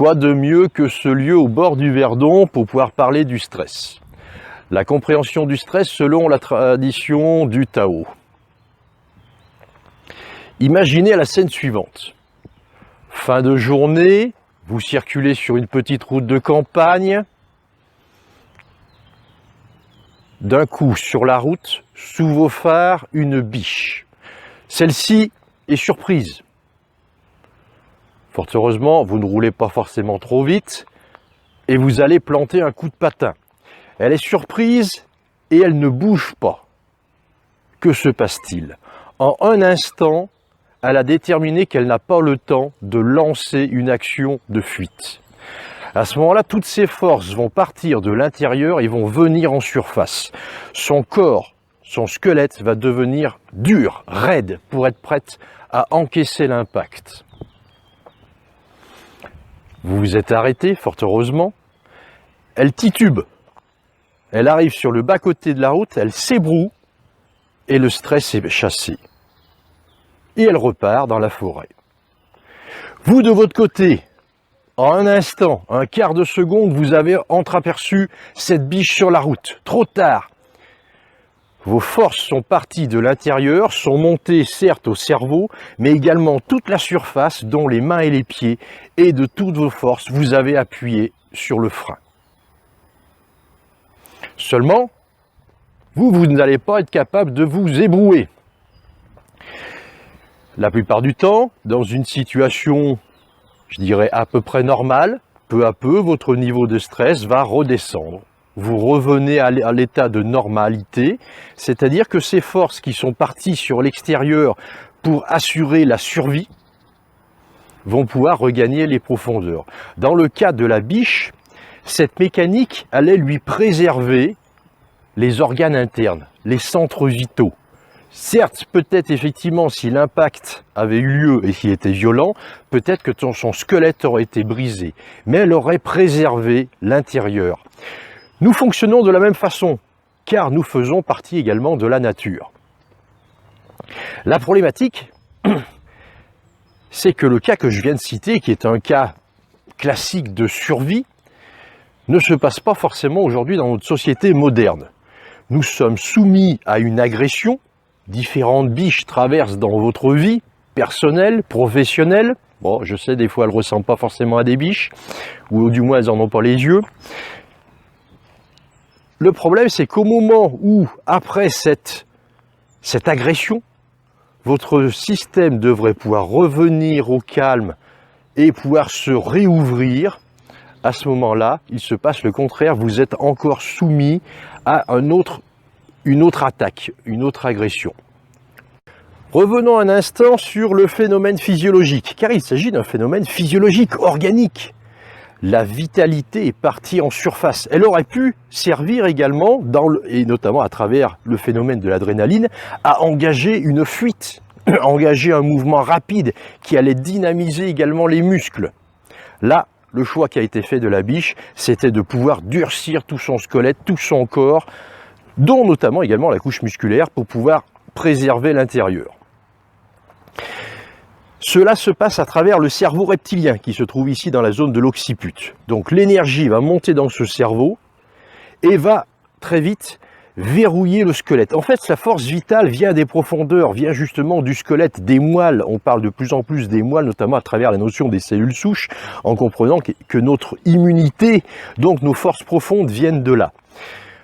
Quoi de mieux que ce lieu au bord du Verdon pour pouvoir parler du stress? La compréhension du stress selon la tradition du Tao. Imaginez la scène suivante. Fin de journée, vous circulez sur une petite route de campagne. D'un coup, sur la route, sous vos phares, une biche. Celle-ci est surprise. Fort heureusement, vous ne roulez pas forcément trop vite et vous allez planter un coup de patin. Elle est surprise et elle ne bouge pas. Que se passe-t-il? En un instant, elle a déterminé qu'elle n'a pas le temps de lancer une action de fuite. À ce moment-là, toutes ses forces vont partir de l'intérieur et vont venir en surface. Son corps, son squelette va devenir dur, raide, pour être prête à encaisser l'impact. Vous vous êtes arrêté, fort heureusement. Elle titube. Elle arrive sur le bas-côté de la route, elle s'ébroue et le stress est chassé. Et elle repart dans la forêt. Vous, de votre côté, en un instant, un quart de seconde, vous avez entreaperçu cette biche sur la route. Trop tard. Vos forces sont parties de l'intérieur, sont montées certes au cerveau, mais également toute la surface, dont les mains et les pieds, et de toutes vos forces, vous avez appuyé sur le frein. Seulement, vous n'allez pas être capable de vous ébrouer. La plupart du temps, dans une situation, je dirais à peu près normale, peu à peu, votre niveau de stress va redescendre. Vous revenez à l'état de normalité, c'est-à-dire que ces forces qui sont parties sur l'extérieur pour assurer la survie vont pouvoir regagner les profondeurs. Dans le cas de la biche, cette mécanique allait lui préserver les organes internes, les centres vitaux. Certes, peut-être effectivement, si l'impact avait eu lieu et s'il était violent, peut-être que son squelette aurait été brisé, mais elle aurait préservé l'intérieur. Nous fonctionnons de la même façon, car nous faisons partie également de la nature. La problématique, c'est que le cas que je viens de citer, qui est un cas classique de survie, ne se passe pas forcément aujourd'hui dans notre société moderne. Nous sommes soumis à une agression, différentes biches traversent dans votre vie, personnelle, professionnelle. Bon, je sais, des fois elles ne ressemblent pas forcément à des biches, ou du moins elles n'en ont pas les yeux. Le problème, c'est qu'au moment où, après cette agression, votre système devrait pouvoir revenir au calme et pouvoir se réouvrir, à ce moment-là, il se passe le contraire, vous êtes encore soumis à une autre attaque, une autre agression. Revenons un instant sur le phénomène physiologique, car il s'agit d'un phénomène physiologique, organique. La vitalité est partie en surface. Elle aurait pu servir également, et notamment à travers le phénomène de l'adrénaline, à engager une fuite, engager un mouvement rapide qui allait dynamiser également les muscles. Là, le choix qui a été fait de la biche, c'était de pouvoir durcir tout son squelette, tout son corps, dont notamment également la couche musculaire, pour pouvoir préserver l'intérieur. Cela se passe à travers le cerveau reptilien qui se trouve ici dans la zone de l'occiput. Donc l'énergie va monter dans ce cerveau et va très vite verrouiller le squelette. En fait, la force vitale vient des profondeurs, vient justement du squelette, des moelles. On parle de plus en plus des moelles, notamment à travers la notion des cellules souches, en comprenant que notre immunité, donc nos forces profondes, viennent de là.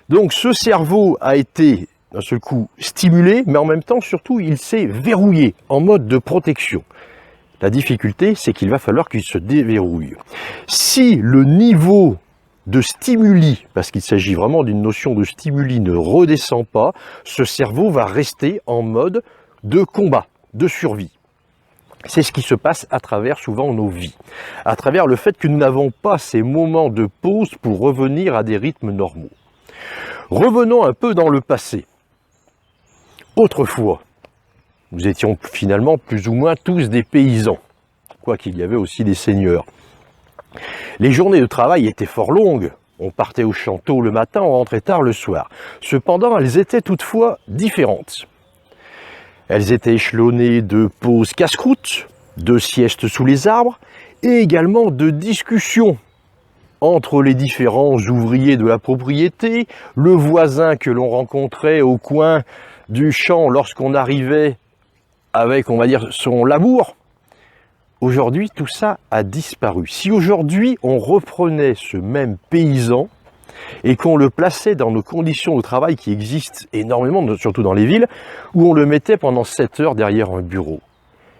Donc ce cerveau a été d'un seul coup stimulé, mais en même temps, surtout, il s'est verrouillé en mode de protection. La difficulté, c'est qu'il va falloir qu'il se déverrouille. Si le niveau de stimuli, parce qu'il s'agit vraiment d'une notion de stimuli, ne redescend pas, ce cerveau va rester en mode de combat, de survie. C'est ce qui se passe à travers souvent nos vies, à travers le fait que nous n'avons pas ces moments de pause pour revenir à des rythmes normaux. Revenons un peu dans le passé. Autrefois, nous étions finalement plus ou moins tous des paysans, quoiqu'il y avait aussi des seigneurs. Les journées de travail étaient fort longues. On partait au champ tôt le matin, on rentrait tard le soir. Cependant, elles étaient toutefois différentes. Elles étaient échelonnées de pauses casse-croûte, de sieste sous les arbres et également de discussions entre les différents ouvriers de la propriété, le voisin que l'on rencontrait au coin du champ lorsqu'on arrivait avec, on va dire, son labour. Aujourd'hui, tout ça a disparu. Si aujourd'hui, on reprenait ce même paysan et qu'on le plaçait dans nos conditions de travail qui existent énormément, surtout dans les villes, où on le mettait pendant 7 heures derrière un bureau,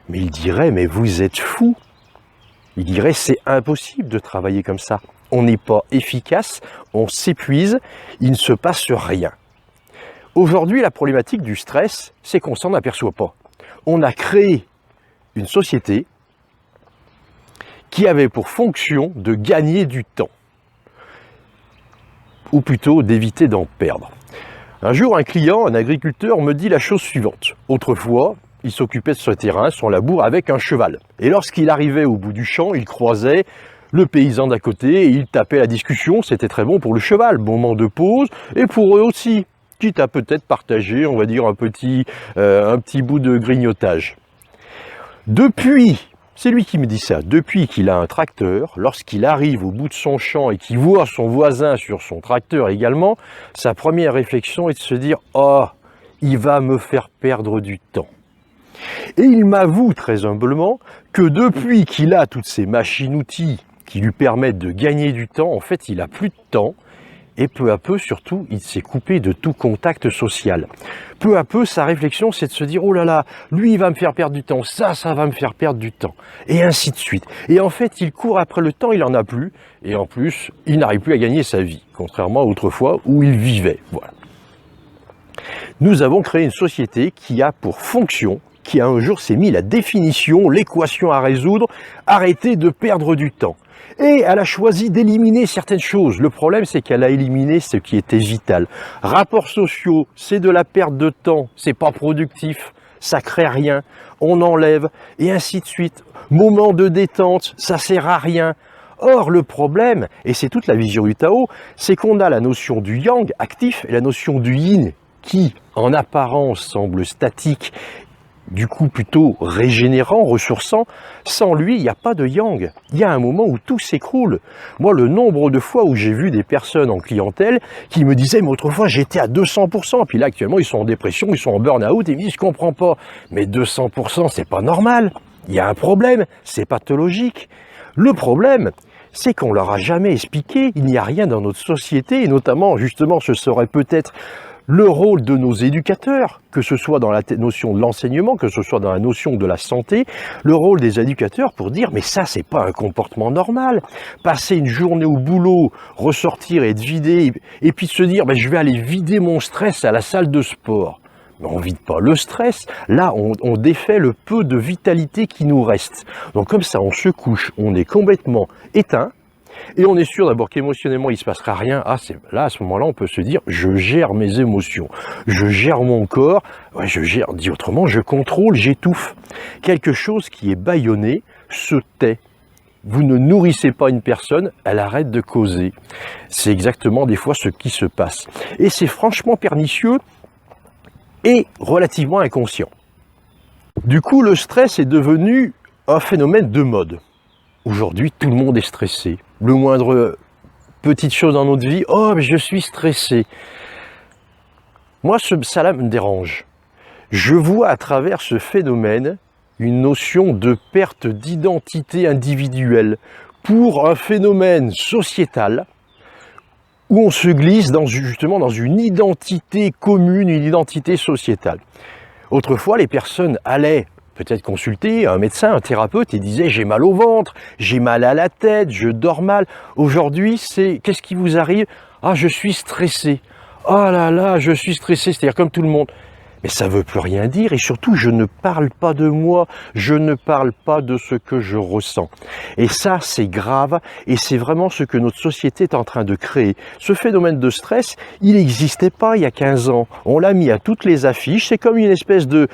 mais il dirait, mais vous êtes fou. Il dirait, c'est impossible de travailler comme ça. On n'est pas efficace, on s'épuise, il ne se passe rien. Aujourd'hui, la problématique du stress, c'est qu'on s'en aperçoit pas. On a créé une société qui avait pour fonction de gagner du temps, ou plutôt d'éviter d'en perdre. Un jour, un client, un agriculteur, me dit la chose suivante. Autrefois, il s'occupait de ce terrain, son labour, avec un cheval. Et lorsqu'il arrivait au bout du champ, il croisait le paysan d'à côté et il tapait la discussion. C'était très bon pour le cheval, moment de pause, et pour eux aussi, quitte à peut-être partager, on va dire, un petit bout de grignotage. Depuis, c'est lui qui me dit ça, depuis qu'il a un tracteur, lorsqu'il arrive au bout de son champ et qu'il voit son voisin sur son tracteur également, sa première réflexion est de se dire « Oh, il va me faire perdre du temps ». Et il m'avoue très humblement que depuis qu'il a toutes ces machines-outils qui lui permettent de gagner du temps, en fait, il n'a plus de temps. Et peu à peu, surtout, il s'est coupé de tout contact social. Peu à peu, sa réflexion, c'est de se dire « Oh là là, lui, il va me faire perdre du temps, ça va me faire perdre du temps. » Et ainsi de suite. Et en fait, il court après le temps, il n'en a plus. Et en plus, il n'arrive plus à gagner sa vie, contrairement à autrefois où il vivait. Voilà. Nous avons créé une société qui a pour fonction, qui un jour s'est mis la définition, l'équation à résoudre, arrêter de perdre du temps. Et elle a choisi d'éliminer certaines choses. Le problème, c'est qu'elle a éliminé ce qui était vital. Rapports sociaux, c'est de la perte de temps, c'est pas productif, ça crée rien, on enlève, et ainsi de suite. Moment de détente, ça sert à rien. Or, le problème, et c'est toute la vision du Tao, c'est qu'on a la notion du yang, actif, et la notion du yin, qui, en apparence, semble statique, du coup plutôt régénérant, ressourçant. Sans lui, il n'y a pas de yang. Il y a un moment où tout s'écroule. Moi, le nombre de fois où j'ai vu des personnes en clientèle qui me disaient « mais autrefois j'étais à 200%, puis là actuellement ils sont en dépression, ils sont en burn-out, et ils me disent « je comprends pas, mais 200% c'est pas normal, il y a un problème, c'est pathologique ». Le problème, c'est qu'on leur a jamais expliqué, il n'y a rien dans notre société, et notamment justement ce serait peut-être le rôle de nos éducateurs, que ce soit dans la notion de l'enseignement, que ce soit dans la notion de la santé, le rôle des éducateurs pour dire « mais ça, c'est pas un comportement normal. Passer une journée au boulot, ressortir et être vidé, et puis se dire « je vais aller vider mon stress à la salle de sport ». Mais on ne vide pas le stress, là on défait le peu de vitalité qui nous reste. Donc comme ça, on se couche, on est complètement éteint, et on est sûr d'abord qu'émotionnellement il ne se passera rien. Là, à ce moment-là, on peut se dire, je gère mes émotions, je gère mon corps, je gère, dit autrement, je contrôle, j'étouffe. Quelque chose qui est bâillonné se tait. Vous ne nourrissez pas une personne, elle arrête de causer. C'est exactement des fois ce qui se passe. Et c'est franchement pernicieux et relativement inconscient. Du coup, le stress est devenu un phénomène de mode. Aujourd'hui, tout le monde est stressé. Le moindre petite chose dans notre vie, « oh, mais je suis stressé ». Moi, ça là me dérange. Je vois à travers ce phénomène une notion de perte d'identité individuelle pour un phénomène sociétal où on se glisse justement dans une identité commune, une identité sociétale. Autrefois, les personnes allaient peut-être consulter un médecin, un thérapeute, et disaient « j'ai mal au ventre, j'ai mal à la tête, je dors mal ». Aujourd'hui, c'est « qu'est-ce qui vous arrive ? Ah, je suis stressé. Oh là là, je suis stressé », c'est-à-dire comme tout le monde. Mais ça ne veut plus rien dire, et surtout, je ne parle pas de moi, je ne parle pas de ce que je ressens. Et ça, c'est grave, et c'est vraiment ce que notre société est en train de créer. Ce phénomène de stress, il n'existait pas il y a 15 ans. On l'a mis à toutes les affiches, c'est comme une espèce de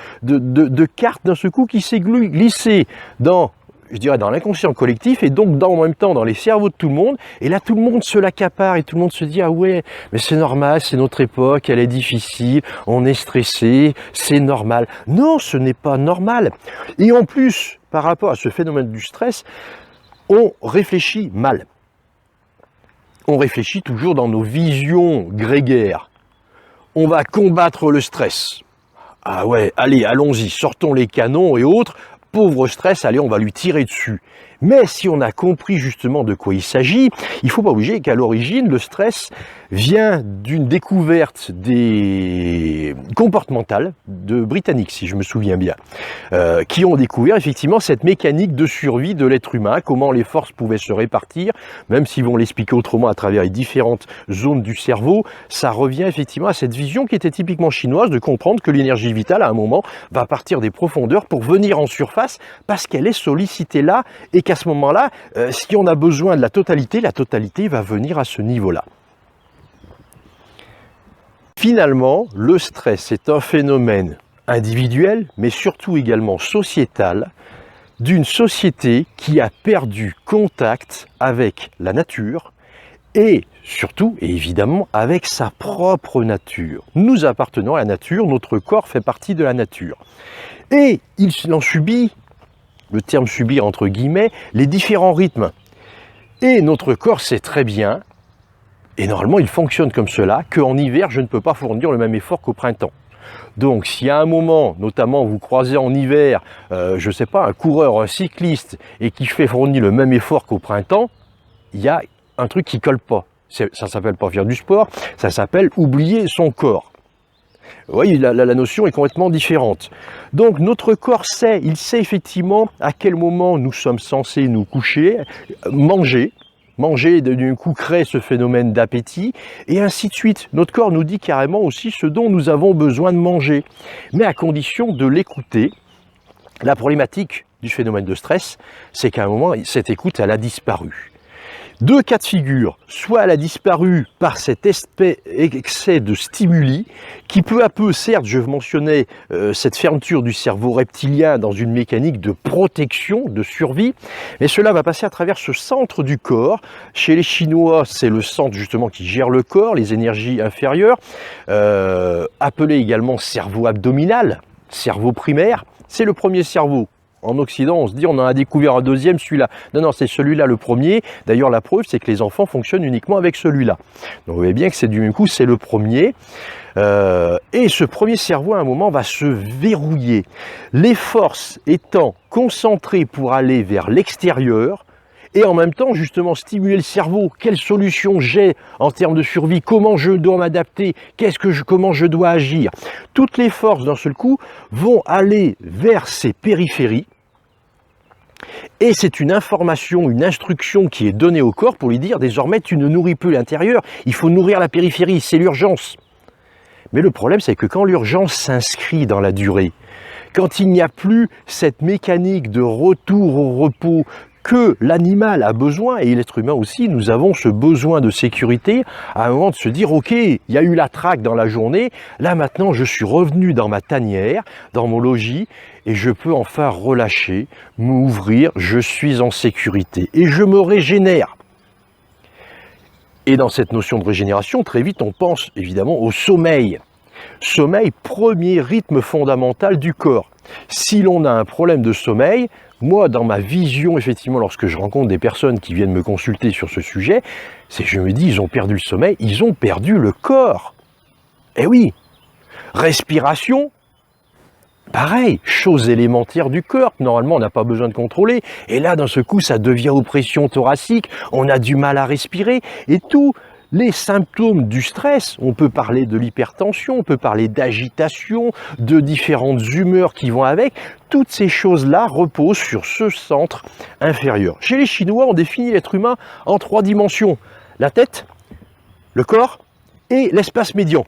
carte d'un seul coup qui s'est glissée dans l'inconscient collectif et donc en même temps dans les cerveaux de tout le monde. Et là, tout le monde se l'accapare et tout le monde se dit « ah ouais, mais c'est normal, c'est notre époque, elle est difficile, on est stressé, c'est normal ». Non, ce n'est pas normal. Et en plus, par rapport à ce phénomène du stress, on réfléchit mal. On réfléchit toujours dans nos visions grégaires. On va combattre le stress. Ah ouais, allez, allons-y, sortons les canons et autres. Pauvre stress, allez, on va lui tirer dessus. Mais si on a compris justement de quoi il s'agit, il ne faut pas oublier qu'à l'origine, le stress vient d'une découverte comportementale de Britanniques, si je me souviens bien, qui ont découvert effectivement cette mécanique de survie de l'être humain, comment les forces pouvaient se répartir, même s'ils vont l'expliquer autrement à travers les différentes zones du cerveau, ça revient effectivement à cette vision qui était typiquement chinoise de comprendre que l'énergie vitale, à un moment, va partir des profondeurs pour venir en surface parce qu'elle est sollicitée là et qu'à ce moment-là, si on a besoin de la totalité va venir à ce niveau-là. Finalement, le stress est un phénomène individuel, mais surtout également sociétal, d'une société qui a perdu contact avec la nature et surtout, et évidemment, avec sa propre nature. Nous appartenons à la nature, notre corps fait partie de la nature. Et il en subit, le terme subir entre guillemets, les différents rythmes. Et notre corps sait très bien, et normalement il fonctionne comme cela, qu'en hiver je ne peux pas fournir le même effort qu'au printemps. Donc si à un moment, notamment vous croisez en hiver, je ne sais pas, un coureur, un cycliste, et qui fait fournir le même effort qu'au printemps, il y a un truc qui ne colle pas. Ça ne s'appelle pas faire du sport, ça s'appelle oublier son corps. Vous voyez, la notion est complètement différente. Donc notre corps sait, il sait effectivement à quel moment nous sommes censés nous coucher, manger d'un coup crée ce phénomène d'appétit, et ainsi de suite. Notre corps nous dit carrément aussi ce dont nous avons besoin de manger, mais à condition de l'écouter. La problématique du phénomène de stress, c'est qu'à un moment, cette écoute, elle a disparu. Deux cas de figure, soit elle a disparu par cet excès de stimuli qui peu à peu, certes, je mentionnais cette fermeture du cerveau reptilien dans une mécanique de protection, de survie, mais cela va passer à travers ce centre du corps. Chez les Chinois, c'est le centre justement qui gère le corps, les énergies inférieures, appelé également cerveau abdominal, cerveau primaire, c'est le premier cerveau. En Occident, on se dit on en a découvert un deuxième, celui-là. Non, c'est celui-là le premier. D'ailleurs, la preuve, c'est que les enfants fonctionnent uniquement avec celui-là. Donc, vous voyez bien que c'est du même coup, c'est le premier. Et ce premier cerveau, à un moment, va se verrouiller. Les forces étant concentrées pour aller vers l'extérieur, et en même temps, justement, stimuler le cerveau. Quelle solution j'ai en termes de survie? Comment je dois m'adapter? Comment je dois agir? Toutes les forces, d'un seul coup, vont aller vers ces périphéries. Et c'est une information, une instruction qui est donnée au corps pour lui dire, désormais, tu ne nourris plus l'intérieur, il faut nourrir la périphérie, c'est l'urgence. Mais le problème, c'est que quand l'urgence s'inscrit dans la durée, quand il n'y a plus cette mécanique de retour au repos, que l'animal a besoin, et l'être humain aussi, nous avons ce besoin de sécurité, à un moment de se dire, ok, il y a eu la traque dans la journée, là maintenant je suis revenu dans ma tanière, dans mon logis, et je peux enfin relâcher, m'ouvrir, je suis en sécurité, et je me régénère. Et dans cette notion de régénération, très vite on pense évidemment au sommeil. Sommeil, premier rythme fondamental du corps. Si l'on a un problème de sommeil, moi, dans ma vision, effectivement, lorsque je rencontre des personnes qui viennent me consulter sur ce sujet, c'est que je me dis, ils ont perdu le sommeil, ils ont perdu le corps. Eh oui, respiration, pareil, chose élémentaire du corps, que normalement on n'a pas besoin de contrôler. Et là, d'un seul coup, ça devient oppression thoracique, on a du mal à respirer, et tout. Les symptômes du stress, on peut parler de l'hypertension, on peut parler d'agitation, de différentes humeurs qui vont avec. Toutes ces choses-là reposent sur ce centre inférieur. Chez les Chinois, on définit l'être humain en 3 dimensions. La tête, le corps et l'espace médian,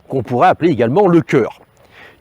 qu'on pourrait appeler également le cœur,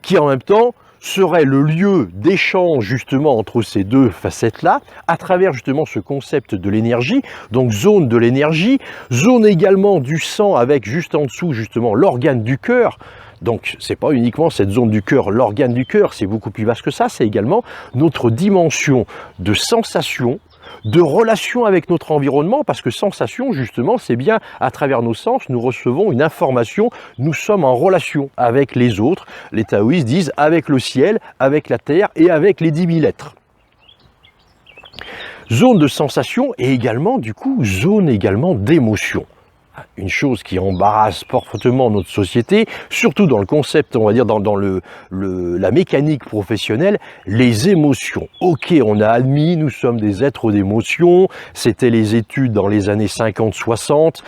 qui en même temps serait le lieu d'échange justement entre ces deux facettes-là, à travers justement ce concept de l'énergie, donc zone de l'énergie, zone également du sang avec juste en dessous justement l'organe du cœur. Donc c'est pas uniquement cette zone du cœur, l'organe du cœur, c'est beaucoup plus vaste que ça, c'est également notre dimension de sensation, de relation avec notre environnement, parce que sensation, justement, c'est bien à travers nos sens, nous recevons une information, nous sommes en relation avec les autres. Les taoïstes disent avec le ciel, avec la terre et avec les 10 000 êtres. Zone de sensation et également, du coup, zone également d'émotion. Une chose qui embarrasse fortement notre société, surtout dans le concept, on va dire dans la mécanique professionnelle, les émotions. Ok, on a admis, nous sommes des êtres d'émotions, c'était les études dans les années 50-60,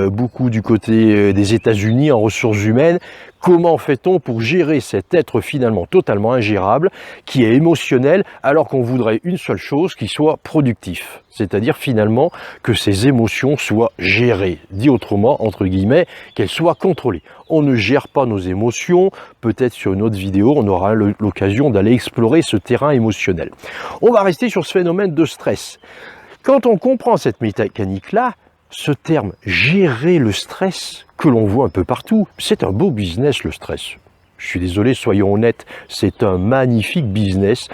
beaucoup du côté des États-Unis en ressources humaines. Comment fait-on pour gérer cet être finalement totalement ingérable, qui est émotionnel, alors qu'on voudrait une seule chose, qui soit productif? C'est-à-dire finalement que ces émotions soient gérées. Dit autrement, entre guillemets, qu'elles soient contrôlées. On ne gère pas nos émotions. Peut-être sur une autre vidéo, on aura l'occasion d'aller explorer ce terrain émotionnel. On va rester sur ce phénomène de stress. Quand on comprend cette mécanique-là, ce terme « gérer le stress » que l'on voit un peu partout, c'est un beau business le stress. Je suis désolé, soyons honnêtes, c'est un magnifique business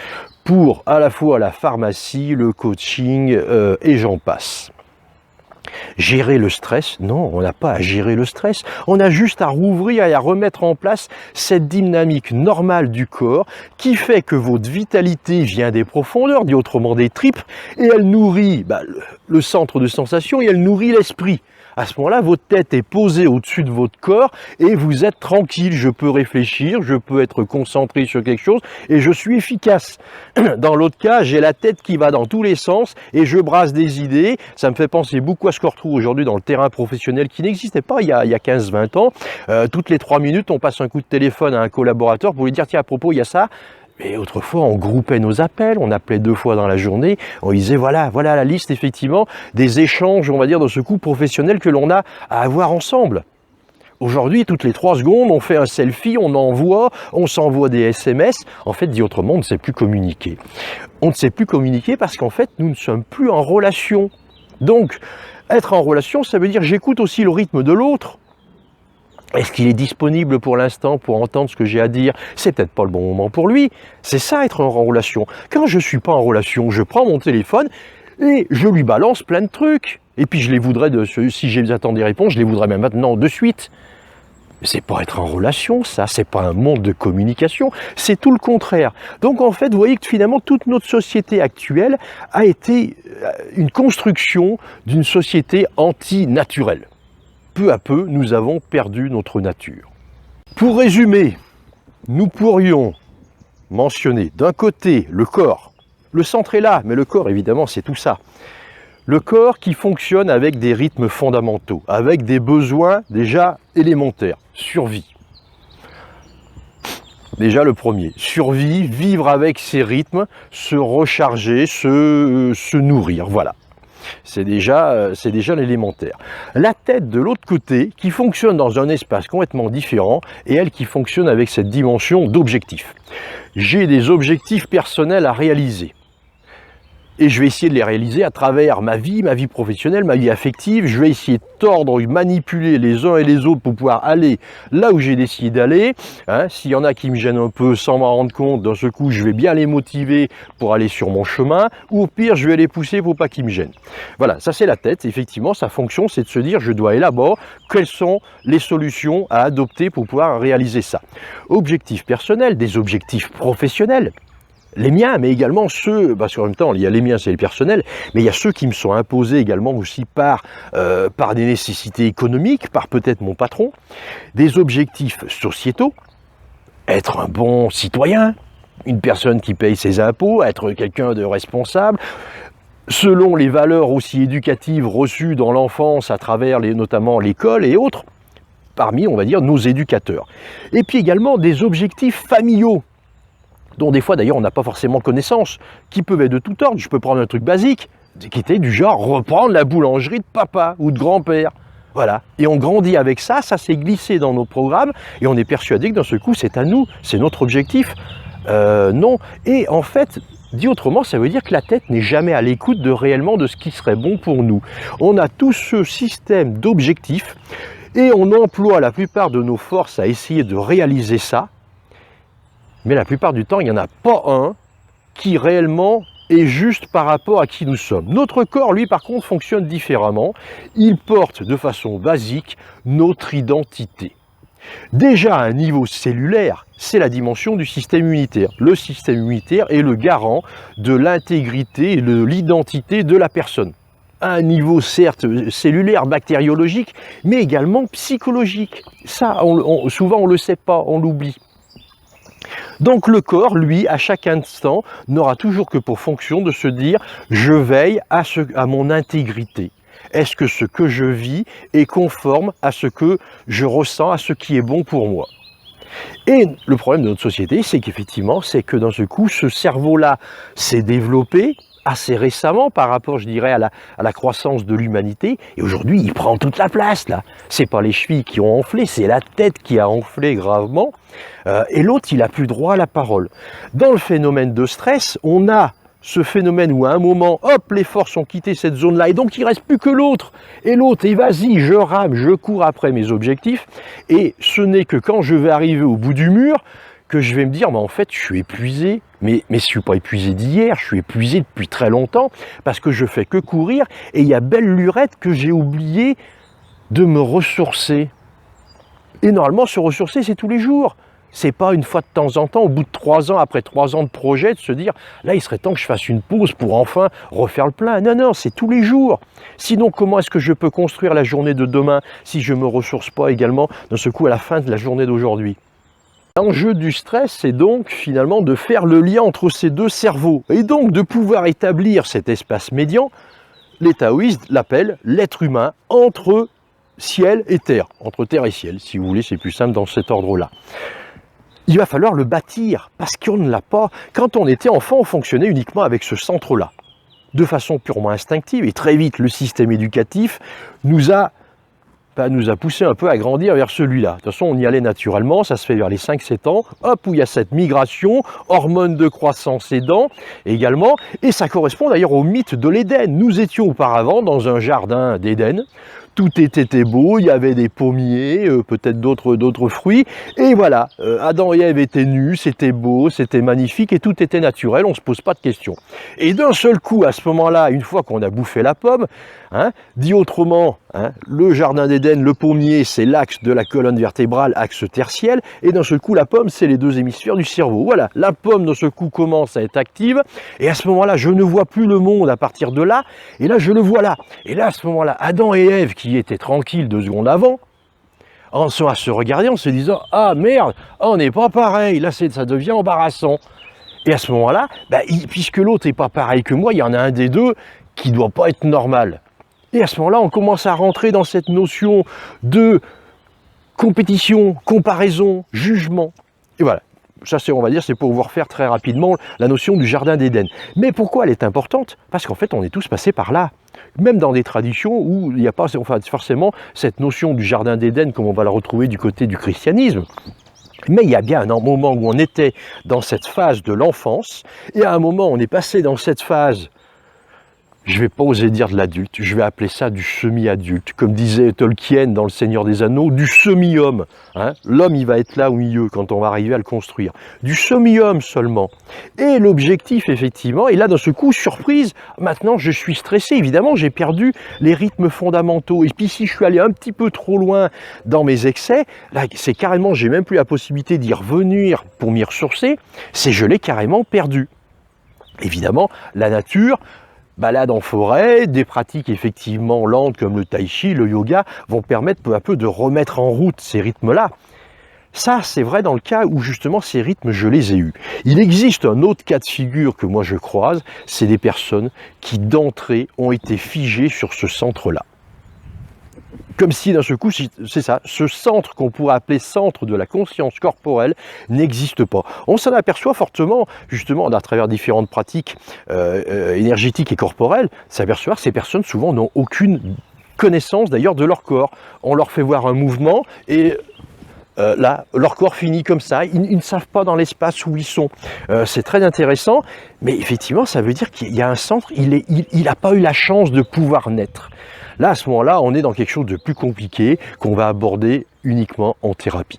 pour à la fois la pharmacie, le coaching et j'en passe. Gérer le stress? Non, on n'a pas à gérer le stress. On a juste à rouvrir et à remettre en place cette dynamique normale du corps qui fait que votre vitalité vient des profondeurs, dit autrement des tripes, et elle nourrit le centre de sensation et elle nourrit l'esprit. À ce moment-là, votre tête est posée au-dessus de votre corps et vous êtes tranquille. Je peux réfléchir, je peux être concentré sur quelque chose et je suis efficace. Dans l'autre cas, j'ai la tête qui va dans tous les sens et je brasse des idées. Ça me fait penser beaucoup à ce qu'on retrouve aujourd'hui dans le terrain professionnel qui n'existait pas il y a 15-20 ans. Toutes les 3 minutes, on passe un coup de téléphone à un collaborateur pour lui dire « Tiens, à propos, il y a ça ». Mais autrefois, on groupait nos appels, on appelait 2 fois dans la journée, on disait voilà la liste effectivement des échanges, on va dire, de ce coup professionnel que l'on a à avoir ensemble. Aujourd'hui, toutes les 3 secondes, on fait un selfie, on envoie, on s'envoie des SMS. En fait, dit autrement, on ne sait plus communiquer. On ne sait plus communiquer parce qu'en fait, nous ne sommes plus en relation. Donc, être en relation, ça veut dire j'écoute aussi le rythme de l'autre. Est-ce qu'il est disponible pour l'instant pour entendre ce que j'ai à dire? C'est peut-être pas le bon moment pour lui. C'est ça, être en relation. Quand je suis pas en relation, je prends mon téléphone et je lui balance plein de trucs. Et puis je les voudrais, si j'attends des réponses, je les voudrais même maintenant de suite. C'est pas être en relation, ça, c'est pas un monde de communication, c'est tout le contraire. Donc en fait, vous voyez que finalement, toute notre société actuelle a été une construction d'une société antinaturelle. Peu à peu, nous avons perdu notre nature. Pour résumer, nous pourrions mentionner d'un côté le corps. Le centre est là, mais le corps, évidemment, c'est tout ça. Le corps qui fonctionne avec des rythmes fondamentaux, avec des besoins déjà élémentaires. Survie. Déjà le premier. Survie, vivre avec ses rythmes, se recharger, se nourrir. Voilà. C'est déjà l'élémentaire. La tête de l'autre côté, qui fonctionne dans un espace complètement différent, et elle qui fonctionne avec cette dimension d'objectif. J'ai des objectifs personnels à réaliser. Et je vais essayer de les réaliser à travers ma vie professionnelle, ma vie affective. Je vais essayer de tordre, manipuler les uns et les autres pour pouvoir aller là où j'ai décidé d'aller. S'il y en a qui me gênent un peu sans m'en rendre compte, d'un seul coup, je vais bien les motiver pour aller sur mon chemin. Ou au pire, je vais les pousser pour pas qu'ils me gênent. Voilà, ça c'est la tête. Effectivement, sa fonction, c'est de se dire, je dois élaborer quelles sont les solutions à adopter pour pouvoir réaliser ça. Objectifs personnels, des objectifs professionnels. Les miens, mais également ceux, parce qu'en même temps, il y a les miens, c'est les personnels, mais il y a ceux qui me sont imposés également aussi par des nécessités économiques, par peut-être mon patron, des objectifs sociétaux, être un bon citoyen, une personne qui paye ses impôts, être quelqu'un de responsable, selon les valeurs aussi éducatives reçues dans l'enfance à travers notamment l'école et autres, parmi, on va dire, nos éducateurs. Et puis également des objectifs familiaux, dont des fois d'ailleurs on n'a pas forcément connaissance, qui peuvent être de tout ordre. Je peux prendre un truc basique, qui était du genre reprendre la boulangerie de papa ou de grand-père. Voilà, et on grandit avec ça, ça s'est glissé dans nos programmes, et on est persuadé que dans ce coup c'est à nous, c'est notre objectif. Non, et en fait, dit autrement, ça veut dire que la tête n'est jamais à l'écoute réellement de ce qui serait bon pour nous. On a tout ce système d'objectifs, et on emploie la plupart de nos forces à essayer de réaliser ça, mais la plupart du temps, il n'y en a pas un qui réellement est juste par rapport à qui nous sommes. Notre corps, lui, par contre, fonctionne différemment. Il porte de façon basique notre identité. Déjà à un niveau cellulaire, c'est la dimension du système immunitaire. Le système immunitaire est le garant de l'intégrité et de l'identité de la personne. À un niveau certes cellulaire, bactériologique, mais également psychologique. Ça, souvent on ne le sait pas, on l'oublie. Donc le corps, lui, à chaque instant, n'aura toujours que pour fonction de se dire « je veille à mon intégrité ». Est-ce que ce que je vis est conforme à ce que je ressens, à ce qui est bon pour moi? Et le problème de notre société, c'est qu'effectivement, c'est que dans ce coup, ce cerveau-là s'est développé assez récemment par rapport, je dirais, à la croissance de l'humanité. Et aujourd'hui, il prend toute la place, là. C'est pas les chevilles qui ont enflé, c'est la tête qui a enflé gravement. Et l'autre, il n'a plus droit à la parole. Dans le phénomène de stress, on a ce phénomène où à un moment, hop, les forces ont quitté cette zone-là, et donc il ne reste plus que l'autre. Et l'autre, et vas-y, je rame, je cours après mes objectifs, et ce n'est que quand je vais arriver au bout du mur, que je vais me dire, mais en fait, je suis épuisé, mais je ne suis pas épuisé d'hier, je suis épuisé depuis très longtemps, parce que je fais que courir, et il y a belle lurette que j'ai oublié de me ressourcer. Et normalement, se ressourcer, c'est tous les jours. C'est pas une fois de temps en temps, au bout de 3 ans, après 3 ans de projet, de se dire « là, il serait temps que je fasse une pause pour enfin refaire le plein ». Non, non, c'est tous les jours. Sinon, comment est-ce que je peux construire la journée de demain si je ne me ressource pas également d'un seul coup à la fin de la journée d'aujourd'hui? L'enjeu du stress, c'est donc finalement de faire le lien entre ces deux cerveaux et donc de pouvoir établir cet espace médian. Les taoïstes l'appellent l'être humain entre ciel et terre, entre terre et ciel, si vous voulez, c'est plus simple dans cet ordre-là. Il va falloir le bâtir, parce qu'on ne l'a pas. Quand on était enfant, on fonctionnait uniquement avec ce centre-là, de façon purement instinctive, et très vite, le système éducatif nous a poussé un peu à grandir vers celui-là. De toute façon, on y allait naturellement, ça se fait vers les 5-7 ans, hop, où il y a cette migration, hormones de croissance aidant également, et ça correspond d'ailleurs au mythe de l'Éden. Nous étions auparavant dans un jardin d'Éden, tout était beau, il y avait des pommiers, peut-être d'autres fruits, et voilà, Adam et Ève étaient nus, c'était beau, c'était magnifique, et tout était naturel, on ne se pose pas de questions. Et d'un seul coup, à ce moment-là, une fois qu'on a bouffé la pomme, dit autrement, le jardin d'Éden, le pommier, c'est l'axe de la colonne vertébrale, axe tertiel, et d'un seul coup, la pomme, c'est les deux hémisphères du cerveau. Voilà, la pomme, d'un seul coup, commence à être active, et à ce moment-là, je ne vois plus le monde à partir de là, et là, je le vois là. Et là, à ce moment-là, Adam et Ève, qui étaient tranquilles 2 secondes avant, en sont à se regarder en se disant « Ah merde, on n'est pas pareil, là ça devient embarrassant ». Et à ce moment-là, puisque l'autre n'est pas pareil que moi, il y en a un des deux qui ne doit pas être normal. Et à ce moment-là, on commence à rentrer dans cette notion de compétition, comparaison, jugement. Et voilà, ça on va dire, c'est pour vous refaire très rapidement la notion du jardin d'Éden. Mais pourquoi elle est importante? Parce qu'en fait, on est tous passés par là. Même dans des traditions où il n'y a pas forcément cette notion du jardin d'Éden comme on va la retrouver du côté du christianisme. Mais il y a bien un moment où on était dans cette phase de l'enfance, et à un moment on est passé dans cette phase, je ne vais pas oser dire de l'adulte, je vais appeler ça du semi-adulte, comme disait Tolkien dans Le Seigneur des Anneaux, du semi-homme. L'homme, il va être là au milieu quand on va arriver à le construire. Du semi-homme seulement. Et l'objectif, effectivement, et là, d'un ce coup, surprise, maintenant je suis stressé, évidemment, j'ai perdu les rythmes fondamentaux. Et puis si je suis allé un petit peu trop loin dans mes excès, là, c'est carrément, j'ai même plus la possibilité d'y revenir pour m'y ressourcer, c'est je l'ai carrément perdu. Évidemment, la nature, balade en forêt, des pratiques effectivement lentes comme le tai chi, le yoga, vont permettre peu à peu de remettre en route ces rythmes-là. Ça, c'est vrai dans le cas où justement ces rythmes, je les ai eus. Il existe un autre cas de figure que moi je croise, c'est des personnes qui d'entrée ont été figées sur ce centre-là. Comme si d'un seul coup, c'est ça, ce centre qu'on pourrait appeler centre de la conscience corporelle n'existe pas. On s'en aperçoit fortement, justement, à travers différentes pratiques énergétiques et corporelles, s'aperçoit que ces personnes souvent n'ont aucune connaissance d'ailleurs de leur corps. On leur fait voir un mouvement et là, leur corps finit comme ça, ils ne savent pas dans l'espace où ils sont. C'est très intéressant, mais effectivement, ça veut dire qu'il y a un centre, il n'a pas eu la chance de pouvoir naître. Là, à ce moment-là, on est dans quelque chose de plus compliqué qu'on va aborder uniquement en thérapie.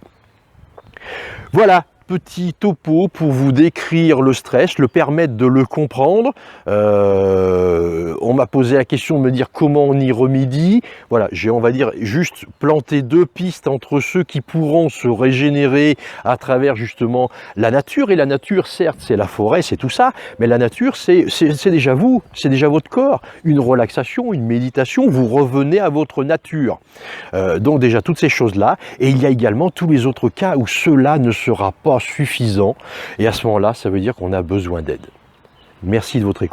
Voilà, petit topo pour vous décrire le stress, le permettre de le comprendre. On m'a posé la question de me dire comment on y remédie. Voilà, j'ai, on va dire, juste planté deux pistes entre ceux qui pourront se régénérer à travers justement la nature. Et la nature, certes, c'est la forêt, c'est tout ça, mais la nature, c'est déjà vous, c'est déjà votre corps. Une relaxation, une méditation, vous revenez à votre nature. Donc déjà, toutes ces choses-là. Et il y a également tous les autres cas où cela ne sera pas suffisant. Et à ce moment-là, ça veut dire qu'on a besoin d'aide. Merci de votre écoute.